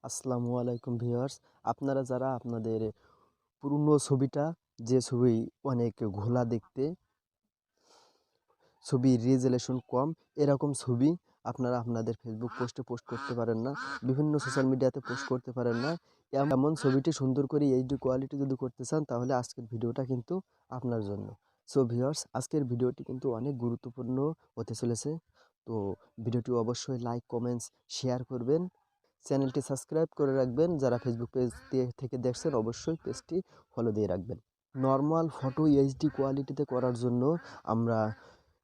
আসসালামু আলাইকুম ভিউয়ার্স। আপনারা যারা আপনাদের পুরনো ছবিটা যে ছবি অনেক ঘোলা দেখতে, ছবির রেজোলিউশন কম, এরকম ছবি আপনারা আপনাদের ফেসবুক পোস্টে পোস্ট করতে পারেন না, বিভিন্ন সোশ্যাল মিডিয়াতে পোস্ট করতে পারেন না। এমন ছবিটি সুন্দর করে এইচডি কোয়ালিটি যদি করতে চান তাহলে আজকের ভিডিওটা কিন্তু আপনার জন্য। সো ভিউয়ার্স, আজকের ভিডিওটি কিন্তু অনেক গুরুত্বপূর্ণ হতে চলেছে। তো ভিডিওটি অবশ্যই লাইক, কমেন্টস, শেয়ার করবেন। চ্যানেলটি সাবস্ক্রাইব করে রাখবেন। যারা ফেসবুক পেজ থেকে দেখছেন অবশ্যই পেজটি ফলো দিয়ে রাখবেন। নর্মাল ফটো এইচডি কোয়ালিটিতে করার জন্য আমরা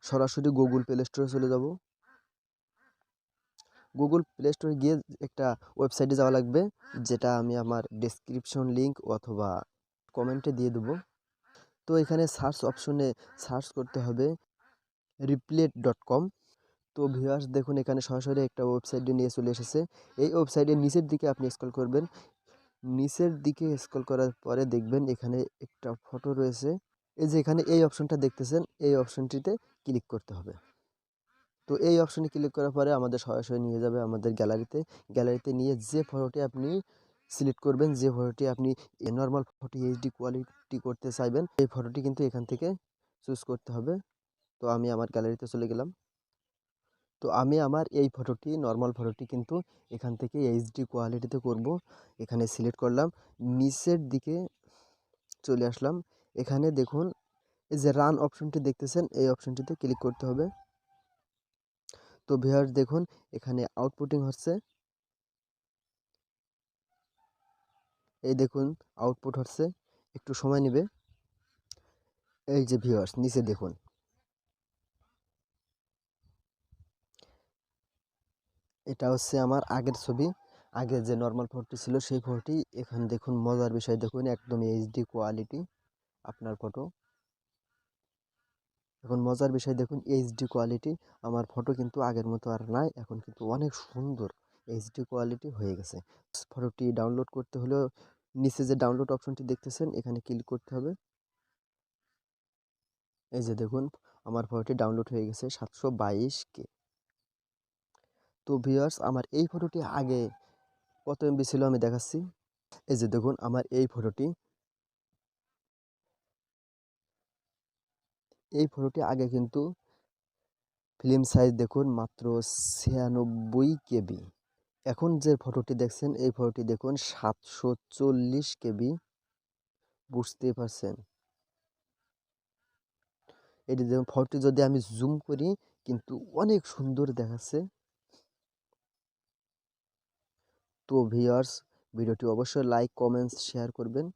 সরাসরি গুগল প্লে স্টোরে চলে যাব। গুগল প্লে স্টোরে গিয়ে একটা ওয়েবসাইটে যাওয়া লাগবে, যেটা আমি আমার ডেসক্রিপশন লিঙ্ক অথবা কমেন্টে দিয়ে দেবো। তো এখানে সার্চ অপশনে সার্চ করতে হবে রিপ্লেট.com। তো ভিউয়ার্স দেখুন, এখানে সরাসরি একটা ওয়েবসাইটে নিয়ে চলে এসেছে। এই ওয়েবসাইটের নিচের দিকে আপনি স্ক্রল করবেন। নিচের দিকে স্ক্রল করার পরে দেখবেন এখানে একটা ফটো রয়েছে। এই যে এখানে এই অপশনটা দেখতেছেন, এই অপশনটিতে ক্লিক করতে হবে। তো এই অপশনে ক্লিক করার পরে আমাদের সরাসরি নিয়ে যাবে আমাদের গ্যালারিতে নিয়ে যে ফটোটি আপনি সিলেক্ট করবেন, যে ফটোটি আপনি নর্মাল ফটো এইচডি কোয়ালিটি করতে চাইবেন, এই ফটোটি কিন্তু এখান থেকে চুজ করতে হবে। তো আমি আমার গ্যালারিতে চলে গেলাম। তো আমি আমার এই ফটোটি, নর্মাল ফটোটি কিন্তু এখান থেকে এইচডি কোয়ালিটিতে করব। এখানে সিলেক্ট করলাম, নিচের দিকে চলে আসলাম। এখানে দেখুন এই যে রান অপশনটি দেখতেছেন, এই অপশনটিতে ক্লিক করতে হবে। তো ভিউয়ার্স দেখুন, এখানে আউটপুটিং হচ্ছে, এই দেখুন আউটপুট হচ্ছে, একটু সময় নেবে। এই যে ভিউয়ার্স নিচে দেখুন, এটা হচ্ছে আমার আগের ছবি। আগে যে নর্মাল ফটোটি ছিল সেই ফটোটি। এখানে দেখুন, মজার বিষয় দেখুন, একদম এইচডি কোয়ালিটি আপনার ফটো। এখন মজার বিষয় দেখুন, এইচডি কোয়ালিটি আমার ফটো কিন্তু আগের মতো আর নাই, এখন কিন্তু অনেক সুন্দর এইচডি কোয়ালিটি হয়ে গেছে। ফটোটি ডাউনলোড করতে হলেও নিচে যে ডাউনলোড অপশনটি দেখতেছেন এখানে ক্লিক করতে হবে। এই যে দেখুন, আমার ফটোটি ডাউনলোড হয়ে গেছে 722K। তো ভিউয়ার্স, আমার এই ফটোটি আগে কত এমবি ছিল আমি দেখাচ্ছি। এই যে দেখুন, আমার এই ফটোটি আগে কিন্তু ফিল্ম সাইজ দেখুন মাত্র 96 KB। এখন যে ফটোটি দেখছেন এই ফটোটি দেখুন 740 KB। বুঝতেই পারছেন, এটি দেখুন, ফটোটি যদি আমি জুম করি কিন্তু অনেক সুন্দর দেখাচ্ছে। তো ভিউয়ার্স, ভিডিওটি অবশ্যই লাইক, কমেন্টস, শেয়ার করবেন।